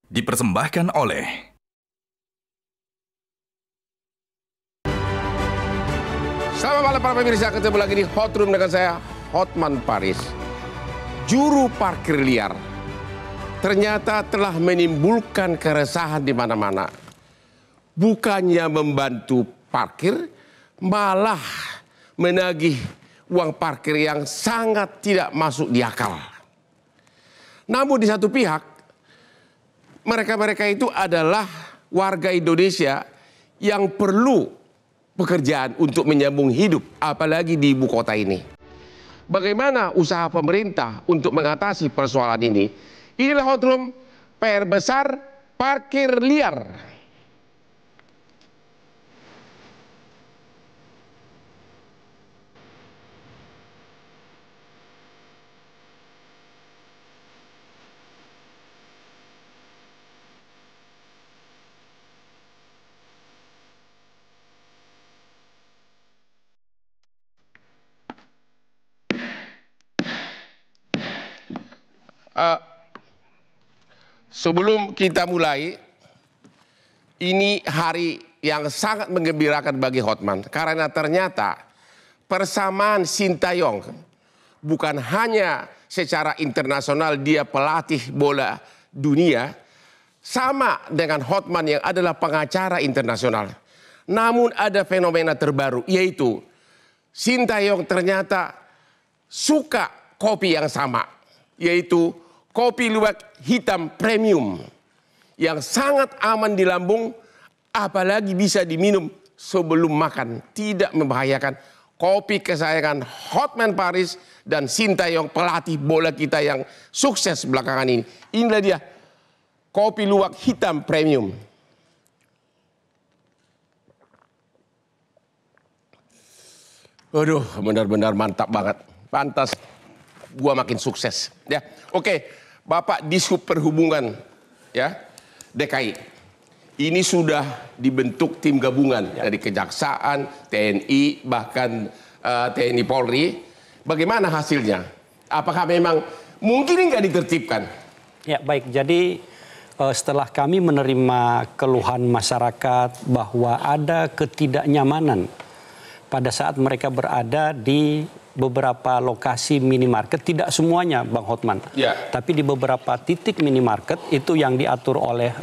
Dipersembahkan oleh Selamat malam para pemirsa, ketemu lagi di Hot Room dengan saya, Hotman Paris. Juru parkir liar ternyata telah menimbulkan keresahan di mana-mana. Bukannya membantu parkir, malah menagih uang parkir yang sangat tidak masuk di akal. Namun di satu pihak, mereka-mereka itu adalah warga Indonesia yang perlu pekerjaan untuk menyambung hidup, apalagi di ibu kota ini. Bagaimana usaha pemerintah untuk mengatasi persoalan ini? Inilah Hot Room, PR besar parkir liar. Sebelum kita mulai, ini hari yang sangat menggembirakan bagi Hotman. Karena ternyata persamaan Sintayong bukan hanya secara internasional dia pelatih bola dunia, sama dengan Hotman yang adalah pengacara internasional. Namun ada fenomena terbaru, yaitu Sintayong ternyata suka kopi yang sama, yaitu kopi luwak hitam premium yang sangat aman di lambung, apalagi bisa diminum sebelum makan, tidak membahayakan. Kopi kesayangan Hotman Paris dan Sintayong, pelatih bola kita yang sukses belakangan ini. Inilah dia, kopi luwak hitam premium. Waduh, benar-benar mantap banget. Pantas gua makin sukses. Ya, oke. Bapak Dishub Perhubungan ya DKI ini sudah dibentuk tim gabungan dari Kejaksaan, TNI, bahkan TNI Polri. Bagaimana hasilnya? Apakah memang mungkin nggak ditertibkan? Ya baik, jadi setelah kami menerima keluhan masyarakat bahwa ada ketidaknyamanan pada saat mereka berada di beberapa lokasi minimarket, tidak semuanya Bang Hotman, tapi di beberapa titik minimarket itu yang diatur oleh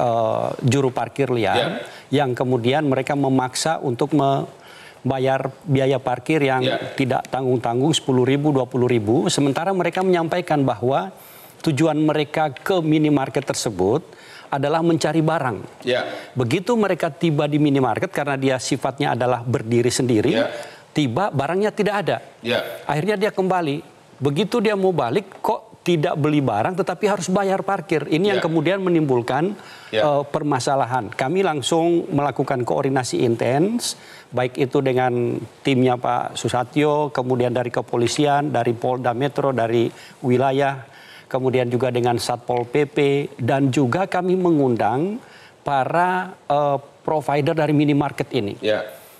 juru parkir liar, yang kemudian mereka memaksa untuk membayar biaya parkir yang tidak tanggung-tanggung 10.000, 20.000, sementara mereka menyampaikan bahwa tujuan mereka ke minimarket tersebut adalah mencari barang. Begitu mereka tiba di minimarket, karena dia sifatnya adalah berdiri sendiri, tiba barangnya tidak ada. Akhirnya dia kembali. Begitu dia mau balik, kok tidak beli barang tetapi harus bayar parkir. Ini yang kemudian menimbulkan permasalahan. Kami langsung melakukan koordinasi intens, baik itu dengan timnya Pak Susatyo, kemudian dari kepolisian, dari Polda Metro, dari wilayah, kemudian juga dengan Satpol PP, dan juga kami mengundang para provider dari minimarket ini.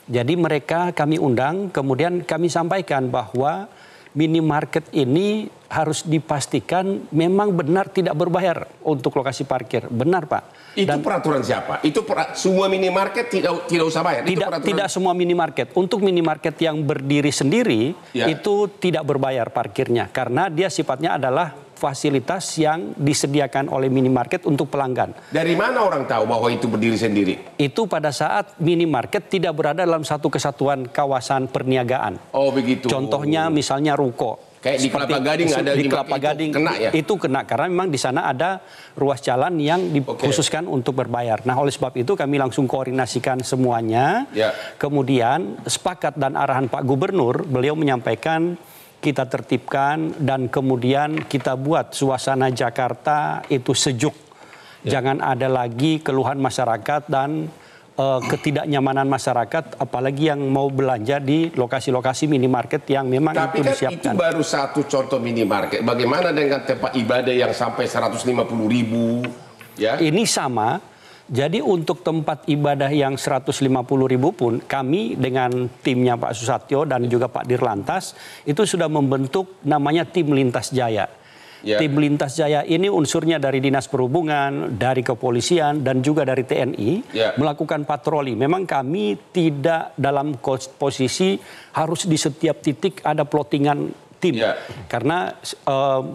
Jadi mereka kami undang, kemudian kami sampaikan bahwa minimarket ini harus dipastikan memang benar tidak berbayar untuk lokasi parkir. Benar Pak. Itu peraturan siapa? Itu semua minimarket tidak usah bayar? Tidak semua minimarket. Untuk minimarket yang berdiri sendiri itu tidak berbayar parkirnya. Karena dia sifatnya adalah fasilitas yang disediakan oleh minimarket untuk pelanggan. Dari mana orang tahu bahwa itu berdiri sendiri? Itu pada saat minimarket tidak berada dalam satu kesatuan kawasan perniagaan. Oh begitu. Contohnya misalnya ruko. Kayak di Kelapa Gading ada di Kelapa Gading kena ya? Itu kena karena memang di sana ada ruas jalan yang dikhususkan untuk berbayar. Nah oleh sebab itu kami langsung koordinasikan semuanya. Kemudian sepakat dan arahan Pak Gubernur, beliau menyampaikan kita tertibkan dan kemudian kita buat suasana Jakarta itu sejuk. Jangan ada lagi keluhan masyarakat dan ketidaknyamanan masyarakat, apalagi yang mau belanja di lokasi-lokasi minimarket yang memang itu disiapkan. Tapi kan itu baru satu contoh minimarket. Bagaimana dengan tempat ibadah yang sampai 150.000? Ya? Ini sama. Jadi untuk tempat ibadah yang 150.000 pun kami dengan timnya Pak Susatyo dan juga Pak Dirlantas itu sudah membentuk namanya tim Lintas Jaya. Tim Lintas Jaya ini unsurnya dari Dinas Perhubungan, dari Kepolisian, dan juga dari TNI melakukan patroli. Memang kami tidak dalam posisi harus di setiap titik ada plottingan tim. Karena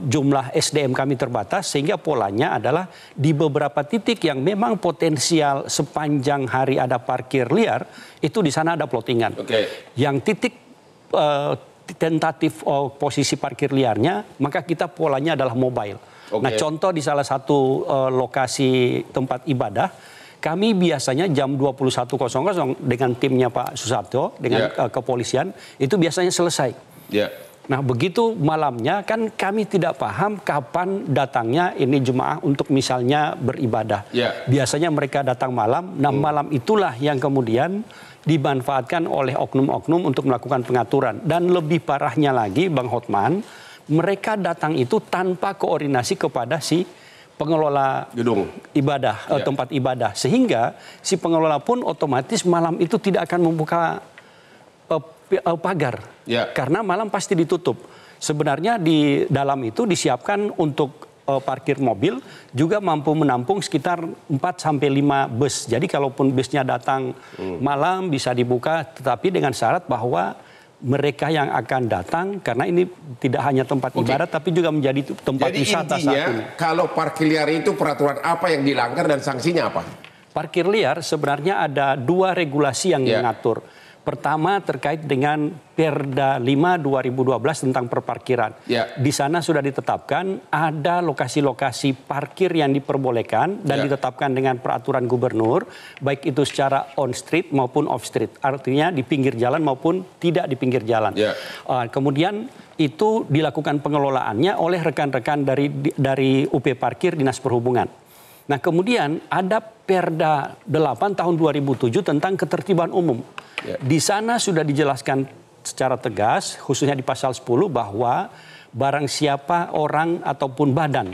jumlah SDM kami terbatas, sehingga polanya adalah di beberapa titik yang memang potensial sepanjang hari ada parkir liar, itu di sana ada plottingan. Yang titik tentatif posisi parkir liarnya, maka kita polanya adalah mobile. Nah, contoh di salah satu lokasi tempat ibadah, kami biasanya jam 21.00 dengan timnya Pak Susatyo, dengan kepolisian, itu biasanya selesai. Nah, begitu malamnya kan kami tidak paham kapan datangnya ini jemaah untuk misalnya beribadah. Biasanya mereka datang malam, nah malam itulah yang kemudian dimanfaatkan oleh oknum-oknum untuk melakukan pengaturan. Dan lebih parahnya lagi, Bang Hotman, mereka datang itu tanpa koordinasi kepada si pengelola gedung ibadah, tempat ibadah. Sehingga si pengelola pun otomatis malam itu tidak akan membuka pagar. Karena malam pasti ditutup. Sebenarnya di dalam itu disiapkan untuk parkir mobil juga mampu menampung sekitar 4-5 bus. Jadi kalaupun busnya datang malam bisa dibuka, tetapi dengan syarat bahwa mereka yang akan datang, karena ini tidak hanya tempat ibadah tapi juga menjadi tempat wisata. Jadi intinya kalau parkir liar itu peraturan apa yang dilanggar dan sanksinya apa? Parkir liar sebenarnya ada 2 regulasi yang mengatur. Pertama terkait dengan Perda 5 2012 tentang perparkiran. Di sana sudah ditetapkan ada lokasi-lokasi parkir yang diperbolehkan dan ditetapkan dengan peraturan gubernur, baik itu secara on street maupun off street. Artinya di pinggir jalan maupun tidak di pinggir jalan. Kemudian itu dilakukan pengelolaannya oleh rekan-rekan dari UP Parkir Dinas Perhubungan. Nah, kemudian ada Perda 8 tahun 2007 tentang ketertiban umum. Di sana sudah dijelaskan secara tegas, khususnya di pasal 10, bahwa barang siapa orang ataupun badan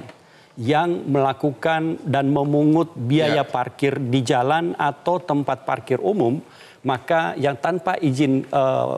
yang melakukan dan memungut biaya parkir di jalan atau tempat parkir umum, maka yang tanpa izin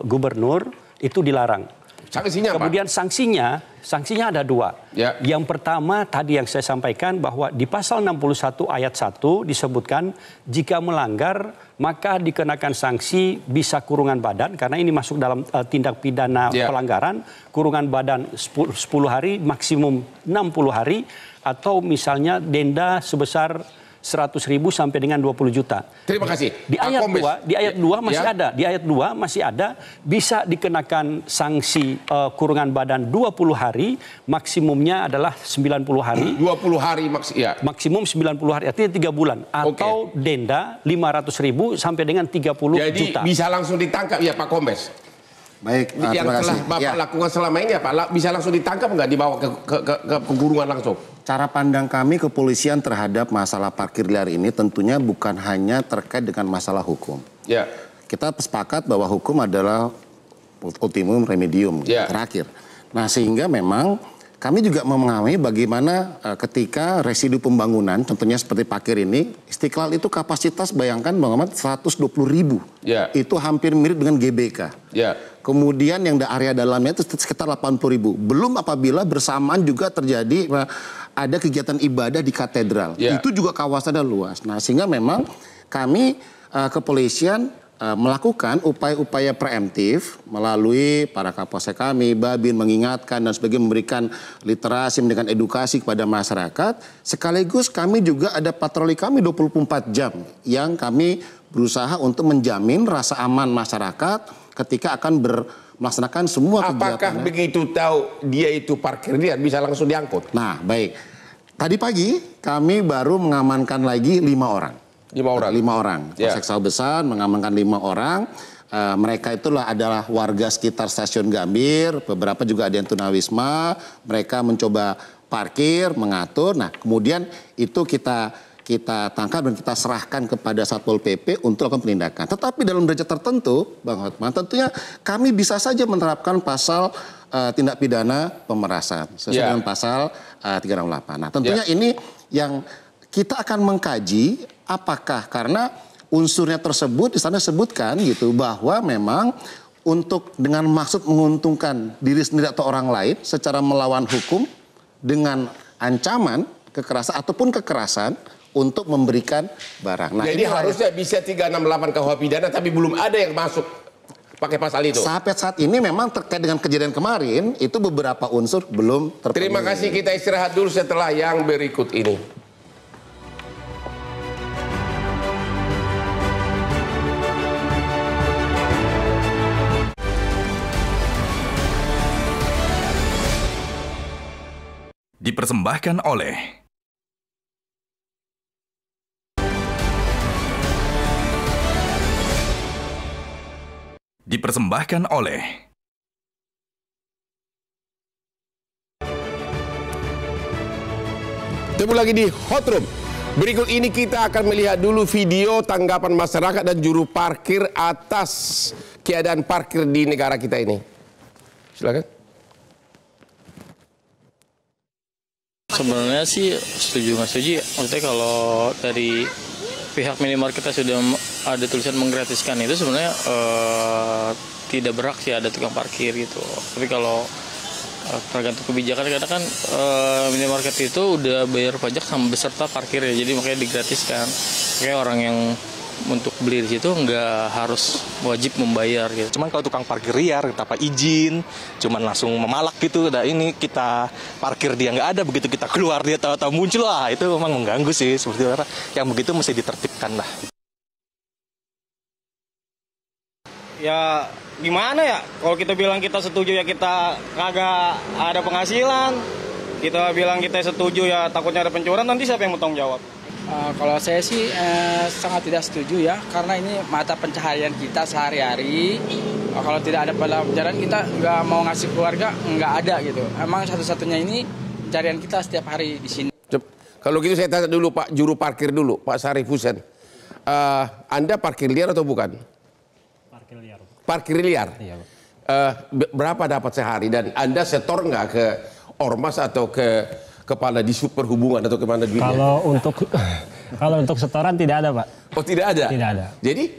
gubernur itu dilarang. Sanksinya apa? Kemudian sanksinya ada 2. Yang pertama tadi yang saya sampaikan bahwa di pasal 61 ayat 1 disebutkan jika melanggar maka dikenakan sanksi bisa kurungan badan, karena ini masuk dalam tindak pidana pelanggaran, kurungan badan 10 hari maksimum 60 hari, atau misalnya denda sebesar 100.000 sampai dengan 20 juta. Terima kasih. Di ayat 2 masih ada. Di ayat 2 masih ada bisa dikenakan sanksi kurungan badan 20 hari, maksimumnya adalah 90 hari. 20 hari maksimum 90 hari, artinya 3 bulan. Atau denda 500.000 sampai dengan 30 juta. Jadi bisa langsung ditangkap ya Pak Kombes? Baik, yang telah Bapak lakukan selama ini Pak, bisa langsung ditangkap nggak, dibawa ke pengurungan langsung? Cara pandang kami kepolisian terhadap masalah parkir liar ini tentunya bukan hanya terkait dengan masalah hukum. Kita sepakat bahwa hukum adalah ultimum remedium terakhir. Nah, sehingga memang kami juga memahami bagaimana ketika residu pembangunan, contohnya seperti parkir ini, Istiqlal itu kapasitas bayangkan Bang Ahmad 120.000. Itu hampir mirip dengan GBK. Kemudian yang area dalamnya itu sekitar 80.000. Belum apabila bersamaan juga terjadi ada kegiatan ibadah di katedral. Itu juga kawasannya luas. Nah, sehingga memang kami kepolisian melakukan upaya-upaya preemptif melalui para kapolsek kami, Babin mengingatkan dan sebagainya, memberikan literasi, memberikan edukasi kepada masyarakat. Sekaligus kami juga ada patroli kami 24 jam yang kami berusaha untuk menjamin rasa aman masyarakat ketika akan melaksanakan semua kegiatan. Apakah begitu tahu dia itu parkir liar bisa langsung diangkut? Nah, baik. Tadi pagi kami baru mengamankan lagi 5 orang. 5 orang. Polsek Sawah Besar mengamankan 5 orang. Mereka itulah adalah warga sekitar stasiun Gambir. Beberapa juga ada yang tunawisma. Mereka mencoba parkir, mengatur. Nah, kemudian itu kita tangkap dan kita serahkan kepada Satpol PP untuk melakukan penindakan. Tetapi dalam derajat tertentu, Bang Hotman, tentunya kami bisa saja menerapkan pasal tindak pidana pemerasan sesuai dengan pasal 368. Nah, tentunya ini yang kita akan mengkaji apakah karena unsurnya tersebut di sana sebutkan gitu bahwa memang untuk dengan maksud menguntungkan diri sendiri atau orang lain secara melawan hukum dengan ancaman kekerasan ataupun kekerasan untuk memberikan barang. Nah, jadi harusnya bisa 368 KUH pidana tapi belum ada yang masuk pakai pasal itu. Sampai saat ini memang terkait dengan kejadian kemarin itu beberapa unsur belum terpenuhi. Terima kasih, kita istirahat dulu setelah yang berikut ini. Dipersembahkan oleh Ketemu lagi di Hot Room. Berikut ini kita akan melihat dulu video tanggapan masyarakat dan juru parkir atas keadaan parkir di negara kita ini. Silakan. Sebenarnya sih setuju nggak setuju ya. Maksudnya kalau dari pihak minimarket kita sudah ada tulisan menggratiskan itu sebenarnya tidak berhak sih ada tukang parkir gitu. Tapi kalau tergantung kebijakan karena kan minimarket itu udah bayar pajak sama beserta parkir ya. Jadi makanya digratiskan. Kayak orang yang untuk beli di situ nggak harus wajib membayar gitu. Cuman kalau tukang parkir liar tanpa izin, cuman langsung memalak gitu, nah ini kita parkir dia nggak ada, begitu kita keluar dia tahu-tahu muncul lah, itu memang mengganggu sih seperti itu. Yang begitu mesti ditertibkan lah. Ya gimana ya, kalau kita bilang kita setuju ya kita kagak ada penghasilan, kita bilang kita setuju ya takutnya ada pencurian, nanti siapa yang mau tanggung jawab? Kalau saya sih sangat tidak setuju ya, karena ini mata pencaharian kita sehari-hari. Kalau tidak ada pelajaran kita nggak mau ngasih keluarga, nggak ada gitu. Emang satu-satunya ini pencarian kita setiap hari di sini. Kalau gitu saya tanya dulu Pak Juru Parkir dulu, Pak Sarif Husein. Anda parkir liar atau bukan? Parkir liar. Parkir liar? Iya. Berapa dapat sehari? Dan Anda setor nggak ke Ormas atau ke kepala di Perhubungan atau kemana duitnya? Kalau untuk setoran tidak ada, Pak. Oh, tidak ada? Tidak ada. Jadi?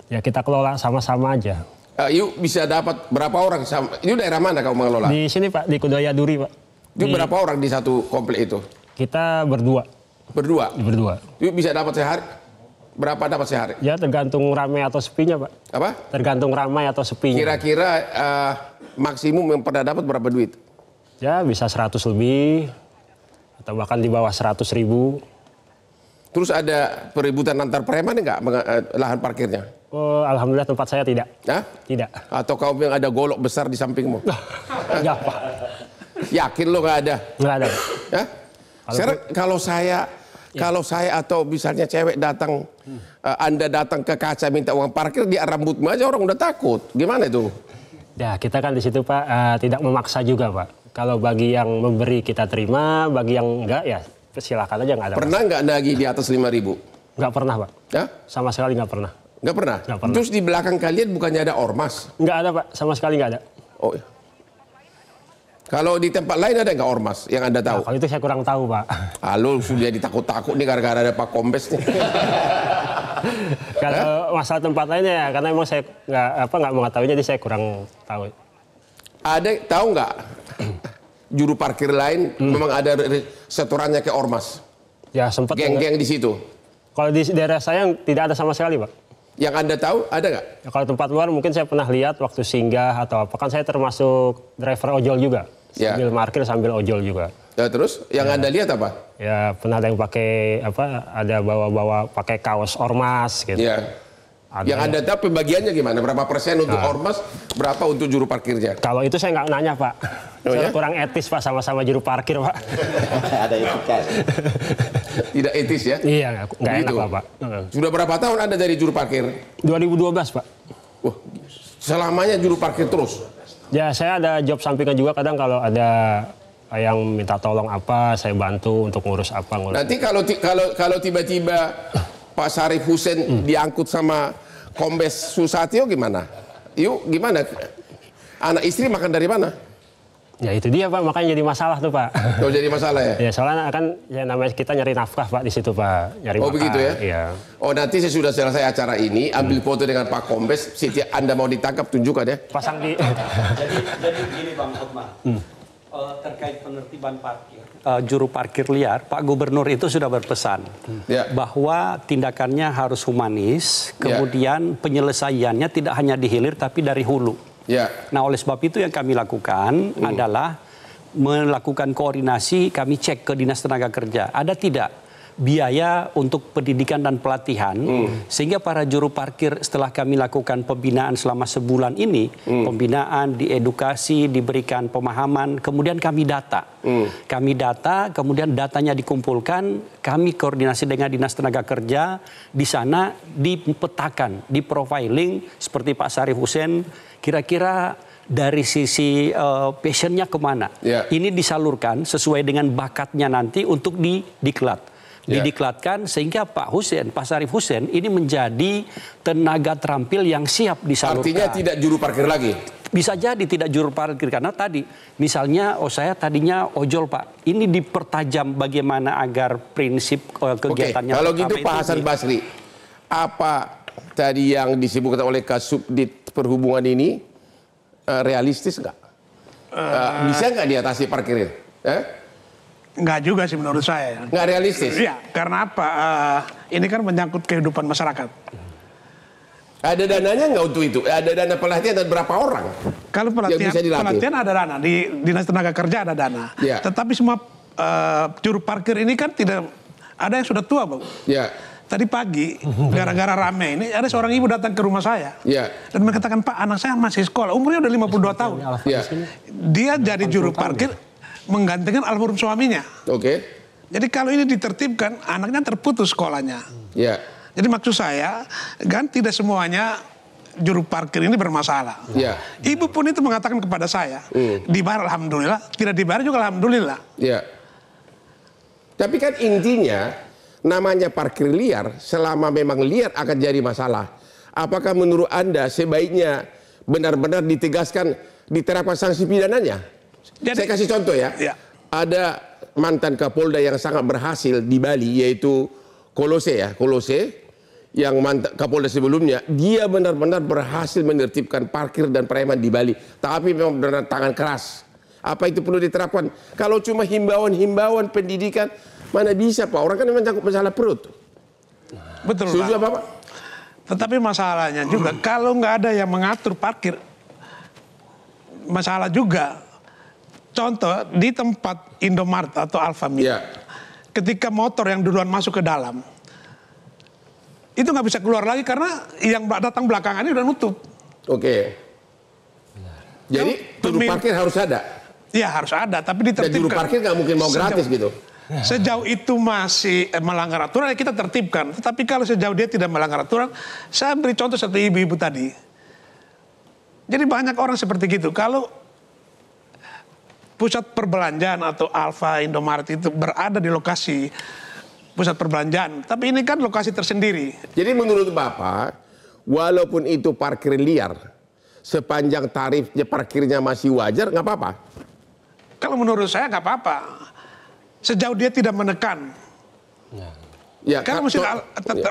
Ya kita kelola sama-sama aja. Yuk bisa dapat berapa orang? Ini daerah mana kamu mengelola? Di sini Pak, di Kudaya Duri Pak. Itu berapa orang di satu komplek itu? Kita berdua. Berdua? Berdua. Yuk bisa dapat sehari? Berapa dapat sehari? Ya tergantung ramai atau sepinya Pak. Apa? Tergantung ramai atau sepinya. Kira-kira maksimum yang pernah dapat berapa duit? Ya bisa 100 lebih. Atau bahkan di bawah 100.000. Terus ada peributan antar preman enggak lahan parkirnya? Oh, alhamdulillah tempat saya tidak. Hah? Tidak. Atau kau yang ada golok besar di sampingmu? Enggak, Pak. Yakin lo nggak ada? Nggak ada. Hah? Kalau saya atau misalnya cewek datang, Anda datang ke kaca minta uang parkir, dia rambutmu aja orang udah takut. Gimana itu? Ya kita kan di situ Pak tidak memaksa juga Pak. Kalau bagi yang memberi kita terima, bagi yang enggak ya silakan aja, nggak ada. Pernah nggak nagih di atas 5.000? Nggak pernah Pak. Ya? Sama sekali nggak pernah. Nggak pernah? Nggak pernah. Terus di belakang kalian bukannya ada ormas? Nggak ada Pak, sama sekali nggak ada. Oh iya. Kalau di tempat lain ada nggak ormas yang Anda tahu? Nah, kalau itu saya kurang tahu Pak. Halo, sudah ditakut-takut nih gara-gara ada Pak Kombes nih. Kalau masalah tempat lainnya ya, karena emang saya nggak mengetahui, jadi saya kurang tahu. Ada tahu nggak juru parkir lain memang ada setorannya ke ormas? Ya sempat. Geng-geng di situ. Kalau di daerah saya tidak ada sama sekali Pak. Yang Anda tahu ada nggak? Ya, kalau tempat luar mungkin saya pernah lihat waktu singgah atau apa, kan saya termasuk driver ojol juga. Ya. Sambil parkir sambil ojol juga. Ya, terus yang Anda lihat apa? Ya pernah ada yang pakai ada bawa-bawa pakai kaos ormas gitu. Ya. Yang Anda tahu pembagiannya gimana? Berapa persen untuk ormas, berapa untuk juru parkirnya? Kalau itu saya nggak nanya Pak. Oh, ya? Kurang etis Pak, sama-sama juru parkir Pak. Ada etika. Tidak etis ya? Iya, nggak enak lah Pak. Sudah berapa tahun Anda jadi juru parkir? 2012 Pak. Wah, selamanya juru parkir terus? Ya saya ada job sampingan juga, kadang kalau ada yang minta tolong apa, saya bantu untuk ngurus apa. Nanti kalau tiba-tiba Pak Sarif Husein diangkut sama Kombes Susatyo gimana? Yuk gimana? Anak istri makan dari mana? Ya itu dia Pak, makanya jadi masalah tuh Pak. Oh jadi masalah ya? Ya soalnya kan ya namanya kita nyari nafkah Pak di situ Pak, nyari makan. Begitu ya? Iya. Oh nanti sesudah selesai acara ini ambil foto dengan Pak Kombes, setiap Anda mau ditangkap tunjukkan ya. Pasang di. Jadi begini Bang Hotman. Terkait penertiban parkir, juru parkir liar, Pak Gubernur itu sudah berpesan bahwa tindakannya harus humanis, kemudian penyelesaiannya tidak hanya di hilir tapi dari hulu. Nah, oleh sebab itu yang kami lakukan adalah melakukan koordinasi, kami cek ke Dinas Tenaga Kerja, ada tidak biaya untuk pendidikan dan pelatihan, sehingga para juru parkir setelah kami lakukan pembinaan selama sebulan ini, pembinaan, diedukasi, diberikan pemahaman, kemudian kami data. Kami data, kemudian datanya dikumpulkan, kami koordinasi dengan Dinas Tenaga Kerja, di sana dipetakan, diprofiling, seperti Pak Syarif Hussein, kira-kira dari sisi passionnya kemana. Ini disalurkan sesuai dengan bakatnya nanti untuk didiklat. Didiklatkan sehingga Pak Syarif Hussein ini menjadi tenaga terampil yang siap disalurkan. Artinya tidak juru parkir lagi? Bisa jadi tidak juru parkir, karena tadi misalnya saya tadinya ojol Pak, ini dipertajam bagaimana agar prinsip kegiatannya. Kalau gitu Pak Hasan Basri, apa tadi yang disebutkan oleh Kasubdit Perhubungan ini realistis nggak? Bisa nggak diatasi parkirnya? Enggak juga sih menurut saya. Nggak realistis? Iya, karena apa? Ini kan menyangkut kehidupan masyarakat. Ada dananya nggak untuk itu? Ada dana pelatihan dan berapa orang? Kalau pelatihan ada dana, di Dinas Tenaga Kerja ada dana. Tetapi semua juru parkir ini kan tidak, ada yang sudah tua, Bang. Tadi pagi, gara-gara rame ini, ada seorang ibu datang ke rumah saya. Dan mengatakan, Pak, anak saya masih sekolah, umurnya udah 52 tahun. Dia jadi juru parkir, menggantikan almarhum suaminya. Jadi kalau ini ditertibkan, anaknya terputus sekolahnya. Jadi maksud saya, kan tidak semuanya juru parkir ini bermasalah. Ibu pun itu mengatakan kepada saya, dibayar alhamdulillah, tidak dibayar juga alhamdulillah. Tapi kan intinya, namanya parkir liar, selama memang liar akan jadi masalah. Apakah menurut Anda sebaiknya benar-benar ditegaskan, diterapkan sanksi pidananya? Saya kasih contoh ya. Ada mantan Kapolda yang sangat berhasil di Bali, yaitu Kolose yang mantan Kapolda sebelumnya. Dia benar-benar berhasil menertibkan parkir dan preman di Bali. Tapi memang benar tangan keras. Apa itu perlu diterapkan? Kalau cuma himbauan pendidikan, mana bisa Pak? Orang kan memang cangkup masalah perut. Betul Pak. Apa, Pak? Tetapi masalahnya juga, kalau nggak ada yang mengatur parkir, masalah juga. Contoh, di tempat Indomaret atau Alfamart, ketika motor yang duluan masuk ke dalam, itu nggak bisa keluar lagi karena yang datang belakangan ini udah nutup. Jadi juru parkir harus ada? Iya harus ada, tapi ditertibkan. Dan juru parkir nggak mungkin mau gratis gitu? Sejauh itu masih melanggar aturan, ya kita tertibkan. Tetapi kalau sejauh dia tidak melanggar aturan, saya beri contoh satu ibu-ibu tadi. Jadi banyak orang seperti gitu. Kalau pusat perbelanjaan atau Alfa, Indomaret itu berada di lokasi pusat perbelanjaan, tapi ini kan lokasi tersendiri. Jadi menurut Bapak, walaupun itu parkir liar, sepanjang tarifnya parkirnya masih wajar, nggak apa-apa? Kalau menurut saya nggak apa-apa, sejauh dia tidak menekan. Kalau mesti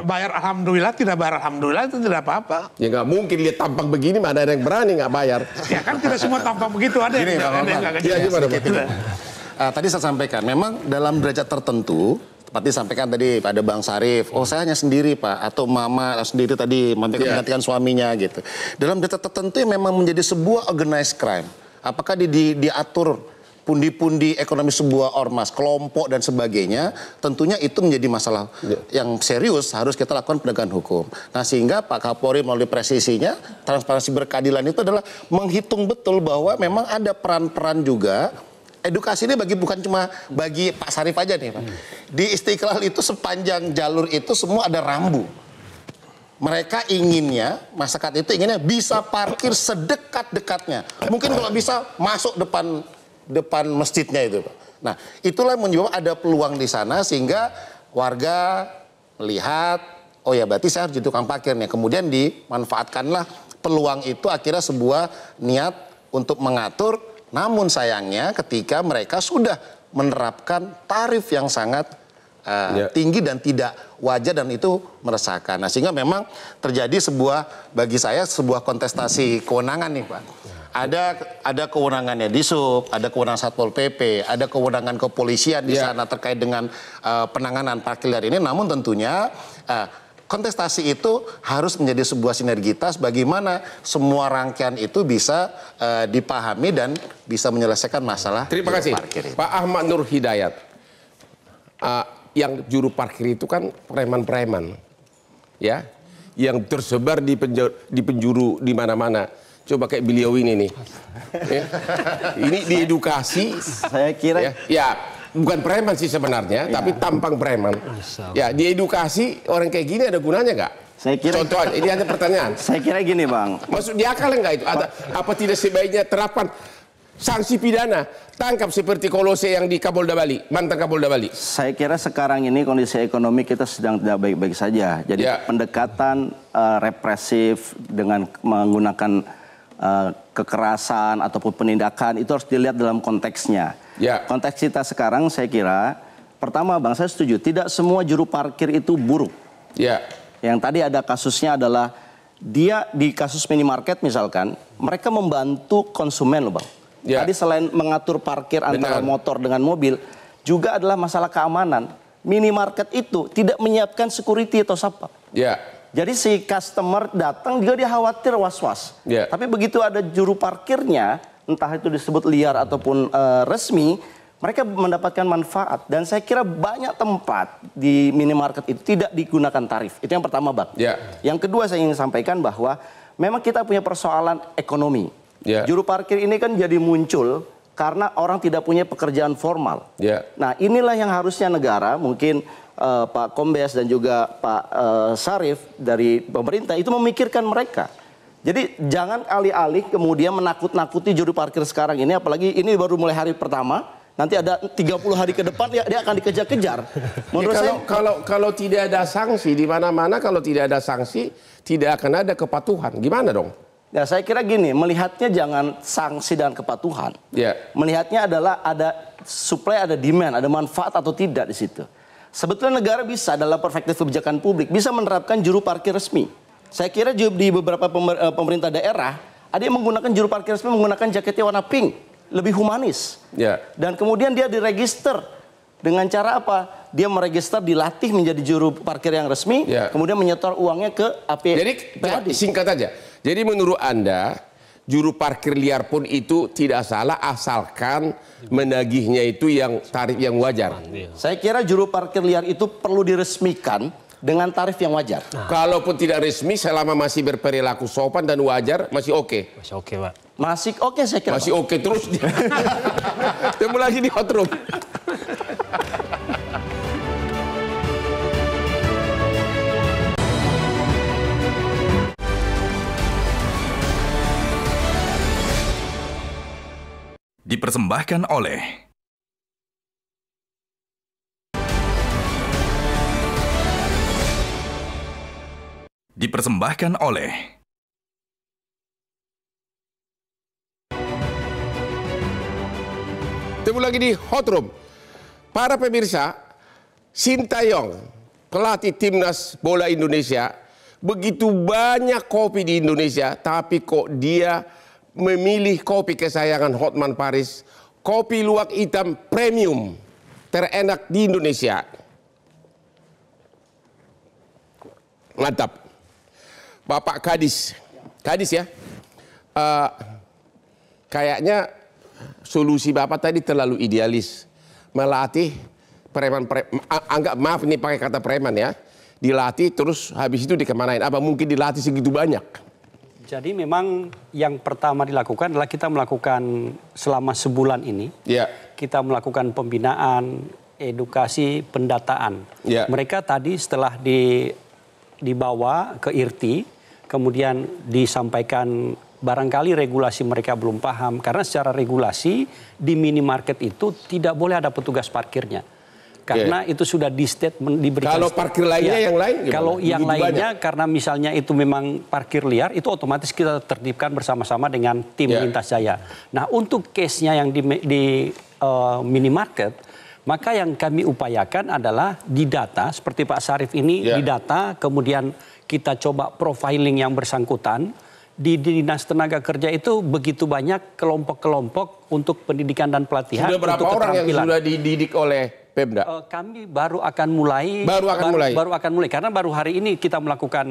bayar alhamdulillah, tidak bayar alhamdulillah itu tidak apa-apa. Ya nggak mungkin lihat tampang begini, mana ada yang berani nggak bayar. Ya kan tidak semua tampang begitu, ada yang tadi saya sampaikan, memang dalam derajat tertentu, seperti sampaikan tadi pada Bang Syarif, saya hanya sendiri Pak, atau mama sendiri tadi menggantikan suaminya gitu. Dalam derajat tertentu yang memang menjadi sebuah organized crime. Apakah diatur pundi-pundi ekonomi sebuah ormas, kelompok dan sebagainya, tentunya itu menjadi masalah yang serius, harus kita lakukan penegakan hukum. Nah sehingga Pak Kapolri melalui presisinya, transparansi berkeadilan itu adalah menghitung betul bahwa memang ada peran-peran juga. Edukasi ini bukan cuma bagi Pak Syarif aja nih Pak. Di Istiqlal itu sepanjang jalur itu semua ada rambu. Mereka inginnya, masyarakat itu inginnya bisa parkir sedekat-dekatnya. Mungkin kalau bisa masuk depan masjidnya itu, Pak. Nah, itulah menyebabkan ada peluang di sana sehingga warga melihat, oh ya berarti saya harus jadi tukang parkirnya. Kemudian dimanfaatkanlah peluang itu, akhirnya sebuah niat untuk mengatur. Namun sayangnya ketika mereka sudah menerapkan tarif yang sangat tinggi dan tidak wajar dan itu meresahkan. Nah, sehingga memang terjadi bagi saya sebuah kontestasi kewenangan nih, Pak. Ada kewenangannya di Sub, ada kewenangan Satpol PP, ada kewenangan kepolisian di sana terkait dengan penanganan parkir liar ini. Namun tentunya kontestasi itu harus menjadi sebuah sinergitas bagaimana semua rangkaian itu bisa dipahami dan bisa menyelesaikan masalah. Terima kasih, Pak Ahmad Nur Hidayat. Yang juru parkir itu kan preman-preman, ya, yang tersebar di penjuru di mana-mana. Coba kayak beliau ini nih, ini diedukasi. Saya kira ya bukan preman sih sebenarnya, tapi tampang preman. Ya, diedukasi orang kayak gini ada gunanya nggak? Saya kira contoh aja, ini ada pertanyaan. Saya kira gini, Bang. Maksud diakal nggak itu? Apa tidak sebaiknya terapkan sanksi pidana, tangkap seperti Kolose yang di Kapolda Bali, mantan Kapolda Bali? Saya kira sekarang ini kondisi ekonomi kita sedang tidak baik-baik saja. Jadi pendekatan represif dengan menggunakan kekerasan ataupun penindakan itu harus dilihat dalam konteksnya. Konteks kita sekarang saya kira, pertama Bang, saya setuju, tidak semua juru parkir itu buruk. Yang tadi ada kasusnya adalah dia di kasus minimarket misalkan, mereka membantu konsumen loh Bang. Tadi selain mengatur parkir antara motor dengan mobil, juga adalah masalah keamanan. Minimarket itu tidak menyiapkan security atau satpam. Jadi si customer datang juga dia khawatir was-was. Tapi begitu ada juru parkirnya, entah itu disebut liar ataupun resmi, mereka mendapatkan manfaat. Dan saya kira banyak tempat di minimarket itu tidak digunakan tarif. Itu yang pertama, Bang. Yang kedua saya ingin sampaikan bahwa memang kita punya persoalan ekonomi. Juru parkir ini kan jadi muncul karena orang tidak punya pekerjaan formal. Nah, inilah yang harusnya negara, mungkin Pak Kombes dan juga Pak Sarif dari pemerintah itu memikirkan mereka. Jadi jangan alih-alih kemudian menakut-nakuti juru parkir sekarang ini, apalagi ini baru mulai hari pertama, nanti ada 30 hari ke depan dia akan dikejar-kejar. Menurut saya kalau tidak ada sanksi di mana-mana, kalau tidak ada sanksi tidak akan ada kepatuhan. Gimana dong? Ya, saya kira gini, melihatnya jangan sanksi dan kepatuhan. Melihatnya adalah ada supply, ada demand, ada manfaat atau tidak di situ. Sebetulnya negara bisa dalam perspektif kebijakan publik bisa menerapkan juru parkir resmi. Saya kira di beberapa pemerintah daerah ada yang menggunakan juru parkir resmi menggunakan jaketnya warna pink, lebih humanis. Dan kemudian dia diregister dengan cara apa? Dia meregister, dilatih menjadi juru parkir yang resmi, kemudian menyetor uangnya ke APD. Jadi singkat aja. Jadi menurut Anda, juru parkir liar pun itu tidak salah asalkan menagihnya itu yang tarif yang wajar. Saya kira juru parkir liar itu perlu diresmikan dengan tarif yang wajar. Kalaupun tidak resmi, selama masih berperilaku sopan dan wajar, masih oke. Masih oke, Pak. Masih oke saya kira. Masih oke terus. Temu lagi di Hot Room. Dipersembahkan oleh Temu lagi di Hot Room. Para pemirsa, Sintayong, pelatih timnas bola Indonesia, begitu banyak kopi di Indonesia, tapi kok dia memilih kopi kesayangan Hotman Paris, kopi luwak hitam premium terenak di Indonesia. Mantap. Bapak Kadis ya. Kayaknya solusi Bapak tadi terlalu idealis. Melatih anggap maaf ini pakai kata preman ya. Dilatih terus habis itu dikemanain. Apa mungkin dilatih segitu banyak? Jadi memang yang pertama dilakukan adalah kita melakukan selama sebulan ini. Kita melakukan pembinaan, edukasi, pendataan. Mereka tadi setelah dibawa ke IRTI, kemudian disampaikan barangkali regulasi mereka belum paham. Karena secara regulasi di minimarket itu tidak boleh ada petugas parkirnya. Karena itu sudah di statement diberikan. Kalau parkir lainnya yang lain gimana? Kalau yang lainnya karena misalnya itu memang parkir liar, itu otomatis kita tertibkan bersama-sama dengan tim lintas jaya. Nah untuk case-nya yang di minimarket, Maka yang kami upayakan adalah didata, seperti Pak Sarif ini didata, kemudian kita coba profiling yang bersangkutan. Di Dinas Tenaga Kerja itu begitu banyak kelompok-kelompok untuk pendidikan dan pelatihan. Sudah berapa orang yang sudah dididik oleh Pemda? Kami baru akan mulai. Baru akan mulai karena baru hari ini kita melakukan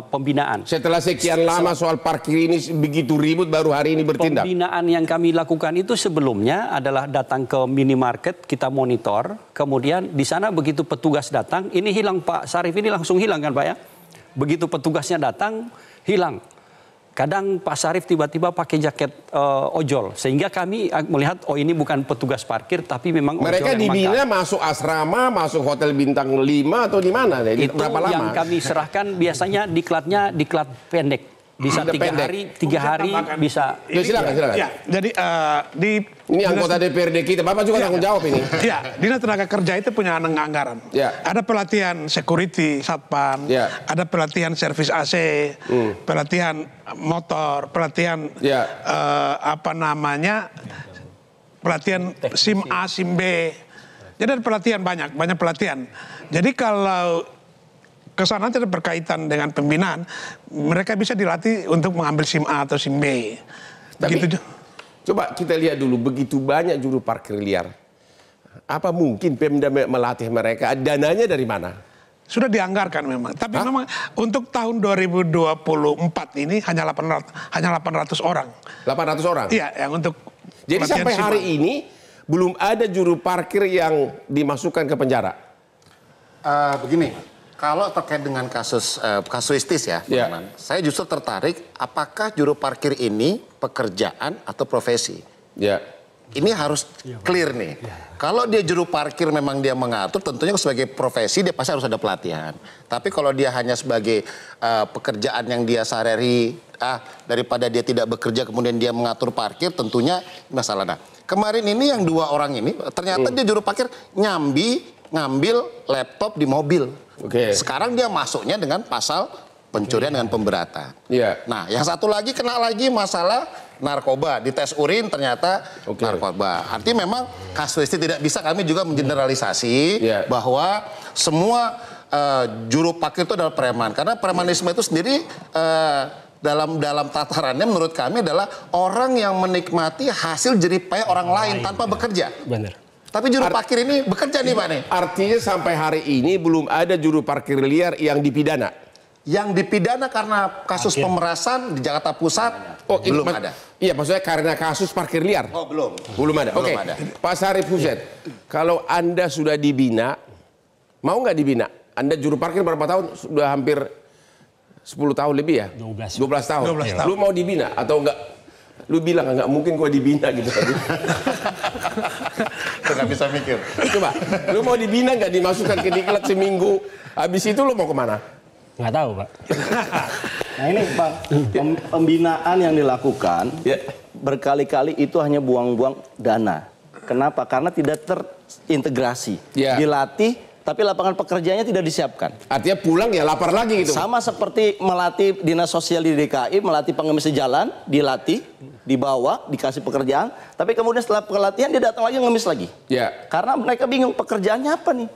pembinaan. Setelah sekian lama soal parkir ini begitu ribut, baru hari ini bertindak. Pembinaan yang kami lakukan itu sebelumnya adalah datang ke minimarket, kita monitor, kemudian di sana begitu petugas datang, ini hilang Pak Sarif, ini langsung hilang kan Pak ya? Begitu petugasnya datang, hilang. Kadang Pak Sarif tiba-tiba pakai jaket ojol, sehingga kami melihat oh ini bukan petugas parkir tapi memang mereka dibina masuk asrama, masuk hotel bintang 5 atau di mana? Itu berapa lama? Yang kami serahkan biasanya diklatnya diklat pendek. Bisa 3 hari bisa. Ya, silakan. Ya, jadi ini anggota DPRD kita, Bapak juga tanggung jawab ini. Iya, Dinas Tenaga Kerja itu punya anggaran. Ya. Ada pelatihan security satpam, ada pelatihan servis AC, pelatihan motor, pelatihan pelatihan SIM A, SIM B. Jadi ada pelatihan banyak pelatihan. Jadi kalau kesana tidak berkaitan dengan pembinaan, mereka bisa dilatih untuk mengambil SIM A atau SIM B. Tapi, coba kita lihat dulu, begitu banyak juru parkir liar. Apa mungkin Pemda melatih mereka? Dananya dari mana? Sudah dianggarkan memang. Tapi memang untuk tahun 2024 ini hanya 800 orang. 800 orang? Iya, yang untuk. Jadi sampai hari ini belum ada juru parkir yang dimasukkan ke penjara? Begini. Kalau terkait dengan kasus kasuistis ya, saya justru tertarik apakah juru parkir ini pekerjaan atau profesi. Ini harus clear nih. Kalau dia juru parkir memang dia mengatur, tentunya sebagai profesi dia pasti harus ada pelatihan. Tapi kalau dia hanya sebagai pekerjaan yang dia sehari-hari, daripada dia tidak bekerja kemudian dia mengatur parkir, tentunya masalah. Nah, kemarin ini yang 2 orang ini ternyata dia juru parkir ngambil laptop di mobil. Sekarang dia masuknya dengan pasal pencurian dengan pemberatan. Nah, yang satu lagi kena lagi masalah narkoba. Di tes urin ternyata narkoba. Artinya memang kasus ini tidak bisa kami juga mengeneralisasi bahwa semua juru parkir itu adalah preman. Karena premanisme itu sendiri dalam tatarannya menurut kami adalah orang yang menikmati hasil jeripaya orang lain tanpa bekerja. Benar. Tapi juru parkir ini bekerja nih Pak nih. Artinya sampai hari ini belum ada juru parkir liar yang dipidana? Yang dipidana karena kasus pemerasan di Jakarta Pusat, belum ada. Iya, maksudnya karena kasus parkir liar? Oh, belum. Belum ada? Oke. Pak Sarif Hussein, kalau Anda sudah dibina, mau nggak dibina? Anda juru parkir berapa tahun? Sudah hampir 10 tahun lebih ya? 12 tahun. 12 tahun. Lu mau dibina atau enggak? Lu bilang nggak mungkin gua dibina gitu tadi. Nggak bisa mikir. Coba, lu mau dibina nggak dimasukkan ke diklat seminggu? Habis itu lu mau kemana? Nggak tahu Pak. Nah ini Pak, pembinaan yang dilakukan berkali-kali itu hanya buang-buang dana. Kenapa? Karena tidak terintegrasi. Dilatih, tapi lapangan pekerjaannya tidak disiapkan. Artinya pulang ya lapar lagi gitu. Sama seperti melatih dinas sosial di DKI, melatih pengemis jalan, dilatih, dibawa, dikasih pekerjaan. Tapi kemudian setelah pelatihan dia datang lagi ngemis lagi. Karena mereka bingung pekerjaannya apa nih.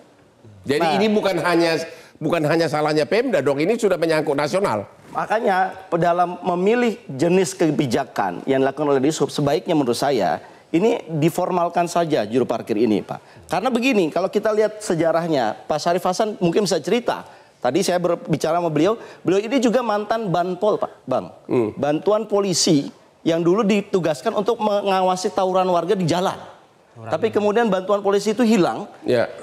Jadi ini bukan hanya salahnya Pemda dong, ini sudah menyangkut nasional. Makanya dalam memilih jenis kebijakan yang dilakukan oleh Dishub, sebaiknya menurut saya ini diformalkan saja juru parkir ini Pak. Karena begini, kalau kita lihat sejarahnya, Pak Sarif Hasan mungkin bisa cerita. Tadi saya berbicara sama beliau ini juga mantan Banpol Pak, Bang. Bantuan polisi yang dulu ditugaskan untuk mengawasi tawuran warga di jalan. Tapi kemudian bantuan polisi itu hilang.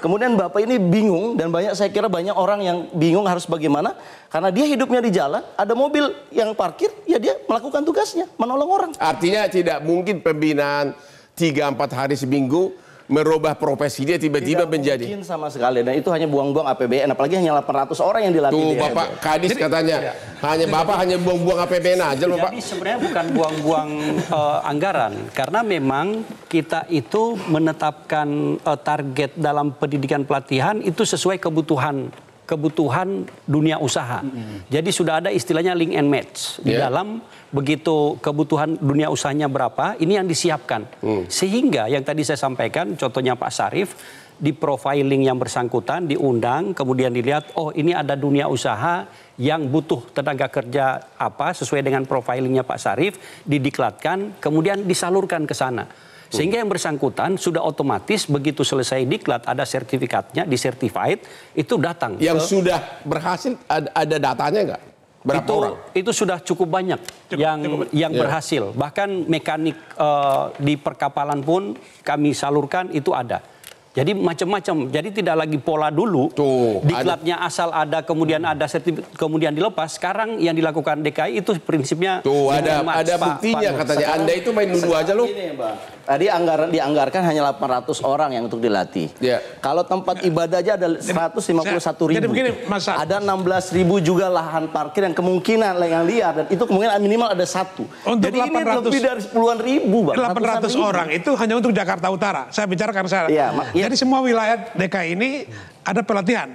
Kemudian Bapak ini bingung, dan saya kira banyak orang yang bingung harus bagaimana. Karena dia hidupnya di jalan, ada mobil yang parkir, ya dia melakukan tugasnya, menolong orang. Artinya tidak mungkin pembinaan 3-4 hari seminggu merubah profesi dia tiba-tiba menjadi. Tidak mungkin sama sekali, dan itu hanya buang-buang APBN, apalagi hanya 800 orang yang dilatih. Tuh Bapak Kadis katanya, Bapak hanya buang-buang APBN aja loh Pak. Jadi sebenarnya bukan buang-buang anggaran, karena memang kita itu menetapkan target dalam pendidikan pelatihan itu sesuai kebutuhan dunia usaha. Jadi sudah ada istilahnya link and match di dalam. Begitu kebutuhan dunia usahanya berapa, ini yang disiapkan. Sehingga yang tadi saya sampaikan, contohnya Pak Sarif, di profiling yang bersangkutan, diundang, kemudian dilihat, oh ini ada dunia usaha yang butuh tenaga kerja apa sesuai dengan profilingnya Pak Syarif, didiklatkan, kemudian disalurkan ke sana. Sehingga yang bersangkutan sudah otomatis begitu selesai diklat, ada sertifikatnya, disertified, itu datang. Yang sudah berhasil, ada datanya nggak? Berapa orang? Itu sudah cukup banyak yang berhasil. Bahkan mekanik di perkapalan pun kami salurkan itu ada. Jadi macam-macam. Jadi tidak lagi pola dulu. Diklatnya asal ada, kemudian ada sertifikat, kemudian dilepas. Sekarang yang dilakukan DKI itu prinsipnya. Ada buktinya katanya. Anda itu main dulu aja loh. Tadi dianggarkan hanya 800 orang yang untuk dilatih. Kalau tempat ibadah aja ada 151.000. Jadi begini, ada 16.000 juga lahan parkir yang kemungkinan yang liar, dan itu kemungkinan minimal ada satu. Untuk jadi 800, ini lebih dari puluhan ribu, Bang. 800 orang itu hanya untuk Jakarta Utara. Saya bicara karena saya. Jadi semua wilayah DKI ini ada pelatihan.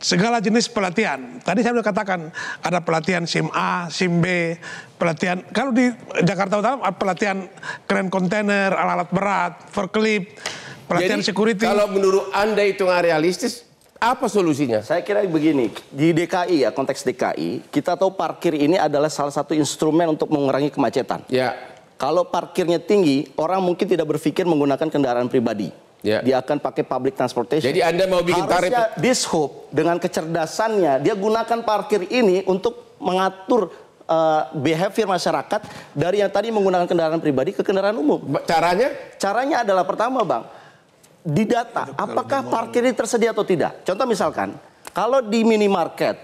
Segala jenis pelatihan. Tadi saya sudah katakan ada pelatihan SIM A, SIM B, pelatihan. Kalau di Jakarta Utara pelatihan kren kontainer, alat berat, forklift, pelatihan security. Kalau menurut Anda itu nggak realistis, apa solusinya? Saya kira begini, di DKI ya, konteks DKI, kita tahu parkir ini adalah salah satu instrumen untuk mengurangi kemacetan. Kalau parkirnya tinggi, orang mungkin tidak berpikir menggunakan kendaraan pribadi. Dia akan pakai public transportation. Jadi Anda mau bikin tarif? Harusnya Dishub dengan kecerdasannya, dia gunakan parkir ini untuk mengatur behavior masyarakat dari yang tadi menggunakan kendaraan pribadi ke kendaraan umum. Caranya? Caranya adalah pertama, Bang, didata apakah parkir ini tersedia atau tidak. Contoh misalkan, kalau di minimarket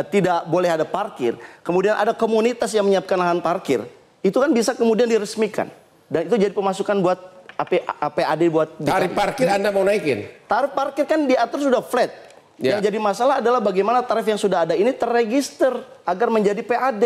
tidak boleh ada parkir, kemudian ada komunitas yang menyiapkan lahan parkir, itu kan bisa kemudian diresmikan. Dan itu jadi pemasukan buat APAD buat tarif parkir. Anda mau naikin? Tarif parkir kan diatur sudah flat. Yang jadi masalah adalah bagaimana tarif yang sudah ada ini terregister agar menjadi PAD.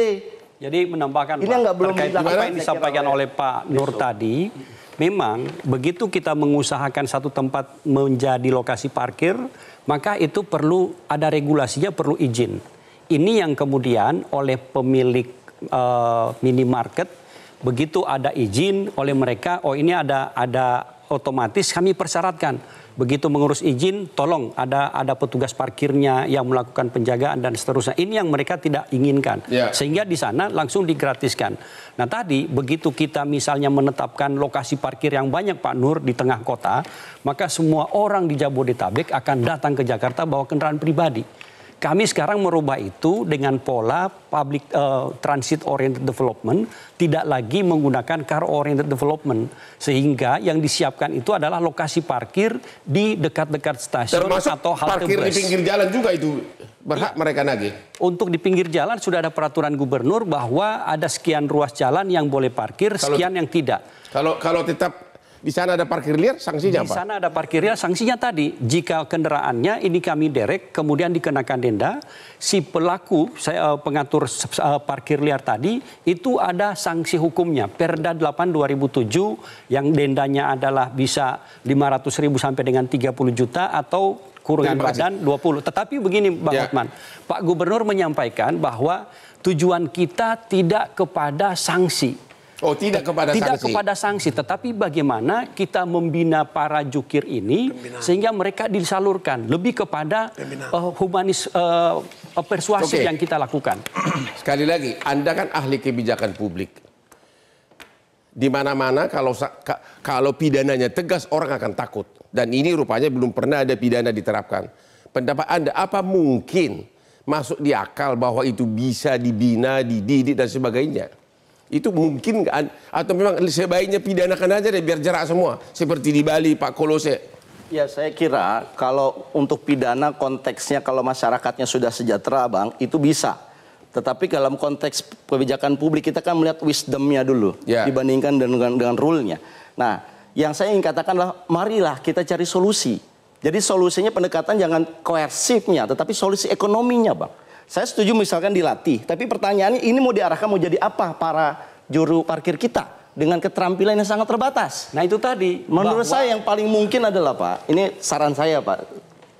Jadi menambahkan ini nggak belum terkait apa yang disampaikan oleh Pak Nur tadi, memang begitu kita mengusahakan satu tempat menjadi lokasi parkir, maka itu perlu ada regulasinya, perlu izin. Ini yang kemudian oleh pemilik minimarket, begitu ada izin oleh mereka, oh ini ada otomatis kami persyaratkan. Begitu mengurus izin, tolong ada petugas parkirnya yang melakukan penjagaan dan seterusnya. Ini yang mereka tidak inginkan. Sehingga di sana langsung digratiskan. Nah tadi begitu kita misalnya menetapkan lokasi parkir yang banyak Pak Nur di tengah kota, maka semua orang di Jabodetabek akan datang ke Jakarta bawa kendaraan pribadi. Kami sekarang merubah itu dengan pola public transit oriented development, tidak lagi menggunakan car oriented development, sehingga yang disiapkan itu adalah lokasi parkir di dekat-dekat stasiun. Termasuk atau halte parkir bus. Di pinggir jalan juga itu berhak mereka nagih. Untuk di pinggir jalan sudah ada peraturan gubernur bahwa ada sekian ruas jalan yang boleh parkir, sekian yang tidak. Kalau tetap di sana ada parkir liar, sanksinya apa? Di sana ada parkir liar, sanksinya tadi, jika kendaraannya ini kami derek, kemudian dikenakan denda, si pelaku, pengatur parkir liar tadi, itu ada sanksi hukumnya. Perda 8/2007 yang dendanya adalah bisa 500.000 sampai dengan 30 juta atau kurungan badan 20. Tetapi begini Bang Hotman, Pak Gubernur menyampaikan bahwa tujuan kita tidak kepada sanksi. Oh, tidak kepada sanksi. Tidak kepada sanksi, tetapi bagaimana kita membina para jukir ini sehingga mereka disalurkan lebih kepada humanis persuasif yang kita lakukan. Sekali lagi, Anda kan ahli kebijakan publik. Di mana-mana kalau pidananya tegas orang akan takut. Dan ini rupanya belum pernah ada pidana diterapkan. Pendapat Anda, apa mungkin masuk di akal bahwa itu bisa dibina, dididik dan sebagainya? Itu mungkin nggak? Atau memang sebaiknya pidanakan aja deh biar jerak semua. Seperti di Bali, Pak Kolose. Ya saya kira kalau untuk pidana konteksnya kalau masyarakatnya sudah sejahtera Bang, itu bisa. Tetapi dalam konteks kebijakan publik kita kan melihat wisdomnya dulu. Dibandingkan dengan rule-nya. Nah yang saya ingin katakan adalah marilah kita cari solusi. Jadi solusinya pendekatan jangan koersifnya tetapi solusi ekonominya Bang. Saya setuju misalkan dilatih, tapi pertanyaannya ini mau diarahkan mau jadi apa para juru parkir kita dengan keterampilan yang sangat terbatas. Nah itu tadi. Menurut saya yang paling mungkin adalah Pak, ini saran saya Pak,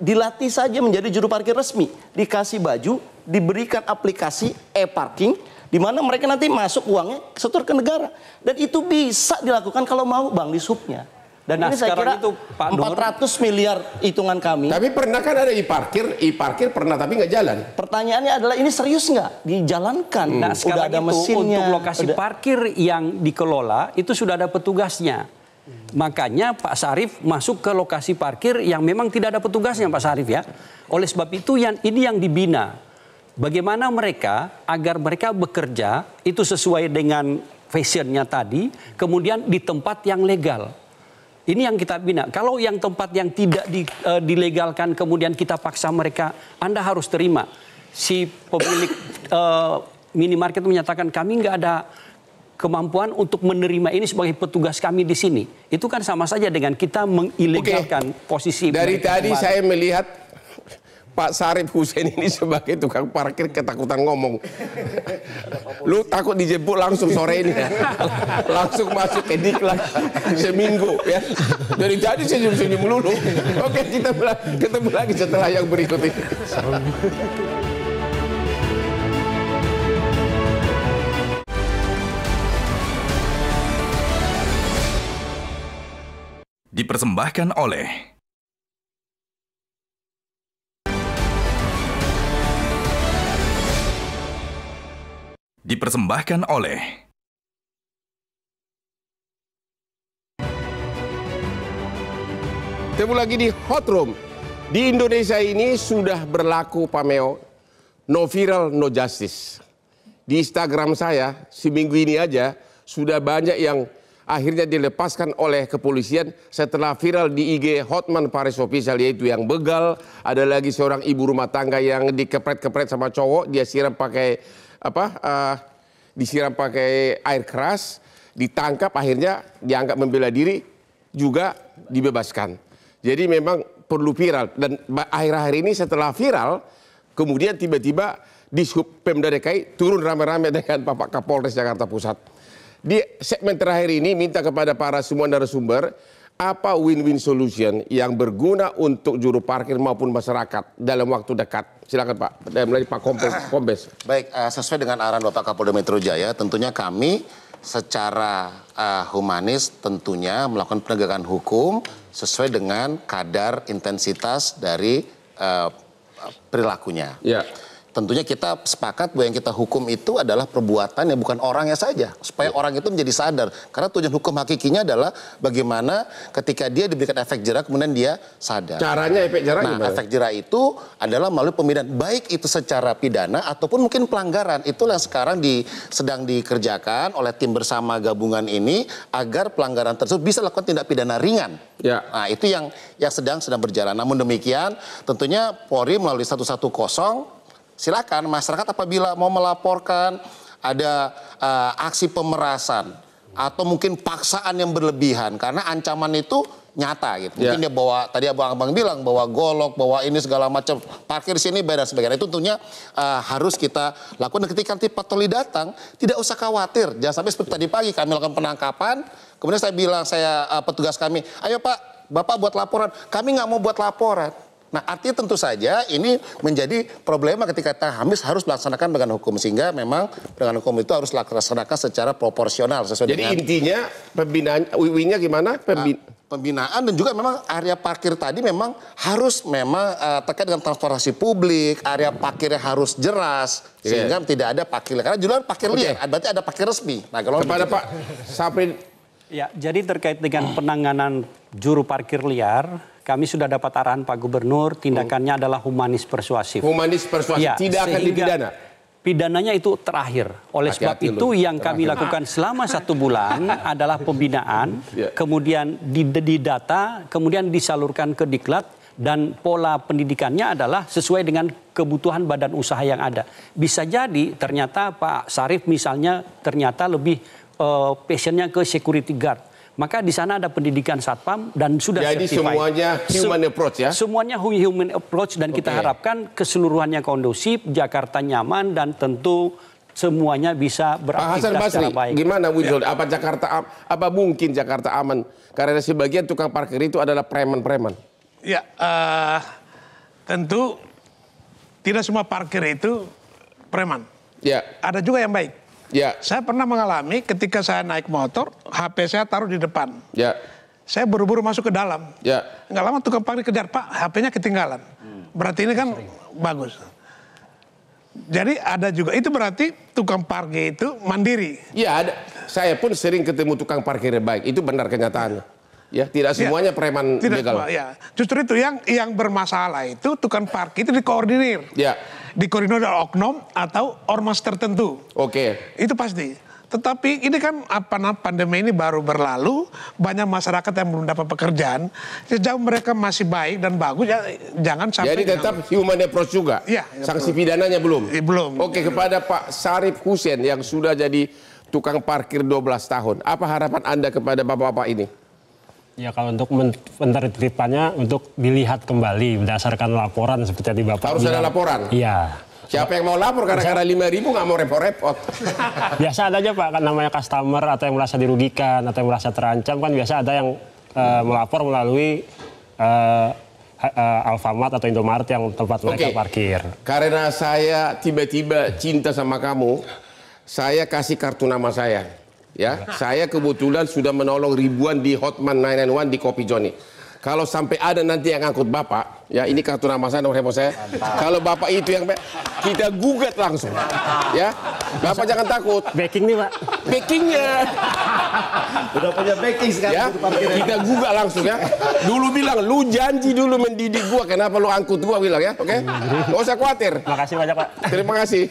dilatih saja menjadi juru parkir resmi, dikasih baju, diberikan aplikasi e-parking, di mana mereka nanti masuk uangnya setor ke negara. Dan itu bisa dilakukan kalau mau Bang di subnya. Dan ini saya kira itu Pak 400 miliar hitungan kami. Tapi pernah kan ada e-parkir pernah tapi nggak jalan. Pertanyaannya adalah ini serius nggak dijalankan? Nah sekarang ada itu mesinnya, untuk lokasi parkir yang dikelola itu sudah ada petugasnya. Makanya Pak Sarif masuk ke lokasi parkir yang memang tidak ada petugasnya Pak Sarif ya. Oleh sebab itu ini yang dibina. Bagaimana mereka agar mereka bekerja itu sesuai dengan fashionnya tadi, kemudian di tempat yang legal. Ini yang kita bina. Kalau yang tempat yang tidak dilegalkan kemudian kita paksa mereka, Anda harus terima. Si pemilik minimarket menyatakan kami nggak ada kemampuan untuk menerima ini sebagai petugas kami di sini. Itu kan sama saja dengan kita mengilegalkan posisi. Dari tadi saya melihat Pak Sarif Hussein ini sebagai tukang parkir ketakutan ngomong. Lu takut dijemput langsung sore ini. Langsung masuk ke diklat seminggu ya. Dari tadi senyum-senyum melulu. Oke, kita ketemu lagi setelah yang berikut ini. Dipersembahkan oleh Ketemu lagi di Hot Room. Di Indonesia ini sudah berlaku Pameo, no viral, no justice. Di Instagram saya, seminggu ini aja, sudah banyak yang akhirnya dilepaskan oleh kepolisian setelah viral di IG Hotman Paris Official, yaitu yang begal. Ada lagi seorang ibu rumah tangga yang dikepret-kepret sama cowok, dia siram pakai disiram pakai air keras, ditangkap, akhirnya dianggap membela diri, juga dibebaskan. Jadi memang perlu viral. Dan akhir-akhir ini setelah viral, kemudian tiba-tiba Dishub Pemda DKI turun rame-rame dengan Bapak Kapolres Jakarta Pusat. Di segmen terakhir ini minta kepada para semua narasumber, apa win-win solution yang berguna untuk juru parkir maupun masyarakat dalam waktu dekat? Silakan Pak, dari Pak Kombes. Baik, sesuai dengan arahan Bapak Kapolda Metro Jaya, tentunya kami secara humanis tentunya melakukan penegakan hukum sesuai dengan kadar intensitas dari perilakunya. Ya. Tentunya kita sepakat bahwa yang kita hukum itu adalah perbuatan yang bukan orangnya saja. Supaya orang itu menjadi sadar. Karena tujuan hukum hakikinya adalah bagaimana ketika dia diberikan efek jerah kemudian dia sadar. Caranya efek jerah gimana? Efek jerah itu adalah melalui pembinaan. Baik itu secara pidana ataupun mungkin pelanggaran. Itulah yang sekarang sedang dikerjakan oleh tim bersama gabungan ini agar pelanggaran tersebut bisa lakukan tindak pidana ringan. Ya. Nah itu yang sedang berjalan. Namun demikian tentunya Polri melalui 110 silakan masyarakat apabila mau melaporkan ada aksi pemerasan atau mungkin paksaan yang berlebihan karena ancaman itu nyata gitu. Mungkin dia bawa, tadi abang-abang bilang bawa golok, bawa ini segala macam, parkir sini beda sebagainya. Itu tentunya harus kita lakukan. Dan ketika nanti patroli datang, tidak usah khawatir. Jangan sampai seperti tadi pagi kami lakukan penangkapan, kemudian saya bilang, petugas kami, ayo Pak, Bapak buat laporan. Kami nggak mau buat laporan. Nah artinya tentu saja ini menjadi problema ketika kita harus melaksanakan dengan hukum. Sehingga memang dengan hukum itu harus dilaksanakan secara proporsional. Sesuai jadi dengan, intinya pembinaan, wiwinya gimana? Pembinaan dan juga memang area parkir tadi memang harus terkait dengan transportasi publik. Area parkirnya harus jelas. Sehingga tidak ada parkir liar. Karena judulnya parkir liar, berarti ada parkir resmi. Nah, kalau kepada Pak Saprin. Ya, jadi terkait dengan penanganan juru parkir liar, kami sudah dapat arahan Pak Gubernur, tindakannya adalah humanis persuasif. Humanis persuasif, ya, tidak akan dipidana? Pidananya itu terakhir. Oleh sebab itu yang kami lakukan selama 1 bulan adalah pembinaan, kemudian didata, kemudian disalurkan ke Diklat, dan pola pendidikannya adalah sesuai dengan kebutuhan badan usaha yang ada. Bisa jadi ternyata Pak Sarif misalnya ternyata lebih passionnya ke security guard. Maka di sana ada pendidikan satpam dan sudah jadi certified. Semuanya human approach ya? Semuanya human approach dan kita harapkan keseluruhannya kondusif, Jakarta nyaman dan tentu semuanya bisa beraktivitas secara baik. Gimana Wujud? Ya. Apa mungkin Jakarta aman? Karena sebagian tukang parkir itu adalah preman-preman. Ya, tentu tidak semua parkir itu preman. Ya. Ada juga yang baik. Ya. Saya pernah mengalami ketika saya naik motor, HP saya taruh di depan. Ya. Saya buru-buru masuk ke dalam. Nggak lama tukang parkir kejar, Pak, HP-nya ketinggalan. Berarti ini kan bagus. Jadi ada juga, itu berarti tukang parkir itu mandiri. Iya, ada. Saya pun sering ketemu tukang parkir baik. Itu benar kenyataannya. Ya, tidak semuanya preman begal. Ya. Justru itu yang bermasalah itu tukang parkir itu dikoordinir. Ya. Dikoordinir oleh oknum atau ormas tertentu. Oke. Itu pasti. Tetapi ini kan pandemi ini baru berlalu, banyak masyarakat yang belum dapat pekerjaan. Sejauh mereka masih baik dan bagus, ya jangan sampai. Jadi tetap human approach juga. Ya, sanksi pidananya belum. Belum. Oke, kepada Pak Sarip Hussein yang sudah jadi tukang parkir 12 tahun, apa harapan Anda kepada bapak-bapak ini? Ya, kalau untuk penertibannya untuk dilihat kembali berdasarkan laporan seperti yang Bapak harus ada laporan. Iya. Siapa yang mau lapor gara-gara 5.000 nggak mau repot-repot. Biasa ada aja Pak, kan namanya customer atau yang merasa dirugikan atau yang merasa terancam, kan biasa ada yang melapor melalui Alfamart atau Indomaret yang tempat mereka parkir. Karena saya tiba-tiba cinta sama kamu, saya kasih kartu nama saya. Ya, saya kebetulan sudah menolong ribuan di Hotman 991 di Kopi Johnny. Kalau sampai ada nanti yang ngangkut Bapak, ya ini kartu nama saya, nomor handphone saya. Kalau Bapak itu yang kita gugat langsung, ya. Bapak jangan takut. Backing nih Pak. Backingnya. Udah punya backing sekarang. Ya, kita gugat langsung ya. Dulu bilang, lu janji dulu mendidik gua, kenapa lu angkut gua bilang ya, oke? Nggak usah khawatir. Makasih banyak Pak. Terima kasih.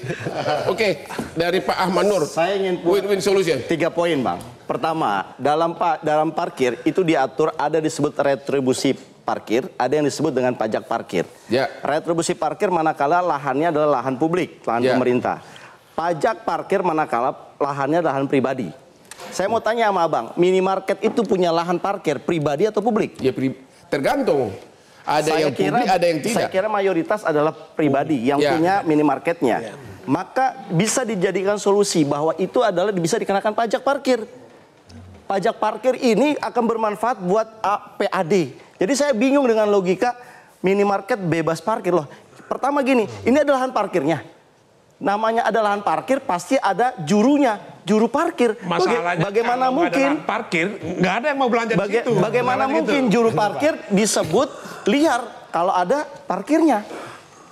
Oke, dari Pak Ahmad Nur. Saya ingin win-win solution. 3 poin Bang. Pertama, dalam parkir itu diatur ada disebut retribusi parkir, ada yang disebut dengan pajak parkir. Ya. Retribusi parkir manakala lahannya adalah lahan publik, lahan pemerintah. Pajak parkir manakala lahannya lahan pribadi. Saya mau tanya sama Abang, minimarket itu punya lahan parkir pribadi atau publik? Ya, tergantung. Ada yang publik, ada yang tidak. Saya kira mayoritas adalah pribadi yang punya minimarketnya. Maka bisa dijadikan solusi bahwa itu adalah bisa dikenakan pajak parkir. Pajak parkir ini akan bermanfaat buat PAD. Jadi saya bingung dengan logika minimarket bebas parkir loh. Pertama gini, ini adalah lahan parkirnya. Namanya ada lahan parkir, pasti ada jurunya, juru parkir. Masalahnya bagaimana mungkin parkir nggak ada yang mau belanja di situ. Bagaimana mungkin juru parkir disebut liar kalau ada parkirnya?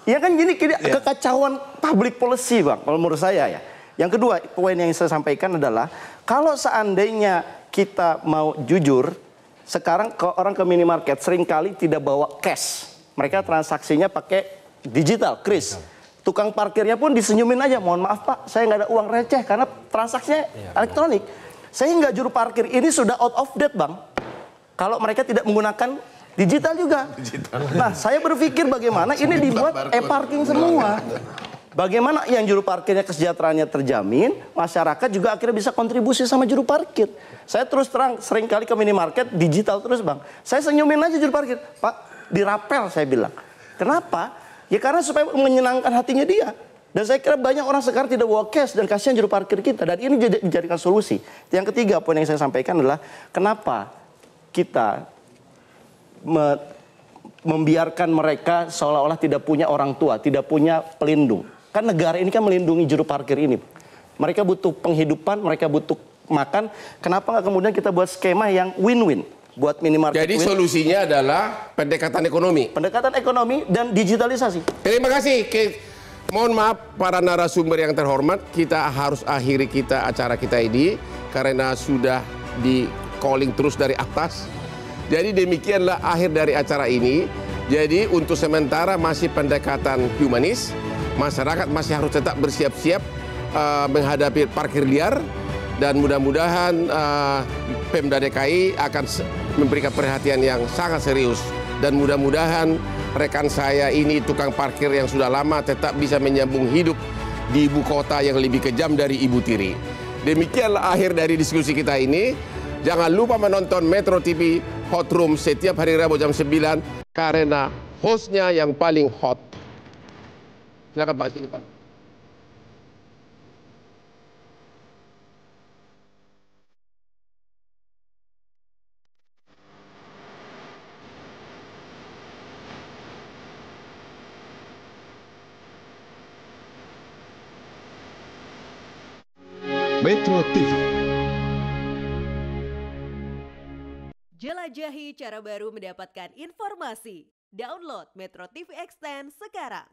Ya kan gini kekacauan public policy Bang, kalau menurut saya ya. Yang kedua, poin yang saya sampaikan adalah kalau seandainya kita mau jujur, sekarang orang ke minimarket seringkali tidak bawa cash. Mereka transaksinya pakai digital, kris. Tukang parkirnya pun disenyumin aja, mohon maaf Pak, saya nggak ada uang receh karena transaksinya elektronik. Sehingga juru parkir ini sudah out of date Bang. Kalau mereka tidak menggunakan digital juga. Nah, saya berpikir bagaimana ini dibuat e-parking semua. Bagaimana yang juru parkirnya kesejahteraannya terjamin, masyarakat juga akhirnya bisa kontribusi sama juru parkir. Saya terus terang sering kali ke minimarket digital terus Bang. Saya senyumin aja juru parkir, Pak dirapel saya bilang. Kenapa? Ya karena supaya menyenangkan hatinya dia. Dan saya kira banyak orang sekarang tidak bawa cash dan kasihan juru parkir kita. Dan ini dijadikan solusi. Yang ketiga poin yang saya sampaikan adalah kenapa kita membiarkan mereka seolah-olah tidak punya orang tua, tidak punya pelindung. Kan negara ini kan melindungi juru parkir ini. Mereka butuh penghidupan, mereka butuh makan. Kenapa nggak kemudian kita buat skema yang win-win buat minimarket? Jadi solusinya adalah pendekatan ekonomi. Pendekatan ekonomi dan digitalisasi. Terima kasih. Mohon maaf para narasumber yang terhormat, kita harus akhiri acara kita ini karena sudah di calling terus dari atas. Jadi demikianlah akhir dari acara ini. Jadi untuk sementara masih pendekatan humanis. Masyarakat masih harus tetap bersiap-siap menghadapi parkir liar. Dan mudah-mudahan Pemda DKI akan memberikan perhatian yang sangat serius. Dan mudah-mudahan rekan saya ini tukang parkir yang sudah lama tetap bisa menyambung hidup di ibu kota yang lebih kejam dari Ibu Tiri. Demikianlah akhir dari diskusi kita ini. Jangan lupa menonton Metro TV Hot Room setiap hari Rabu jam 9 karena hostnya yang paling hot. Silakan Pak, sini Pak. Metro TV. Jelajahi cara baru mendapatkan informasi. Download Metro TV Extend sekarang.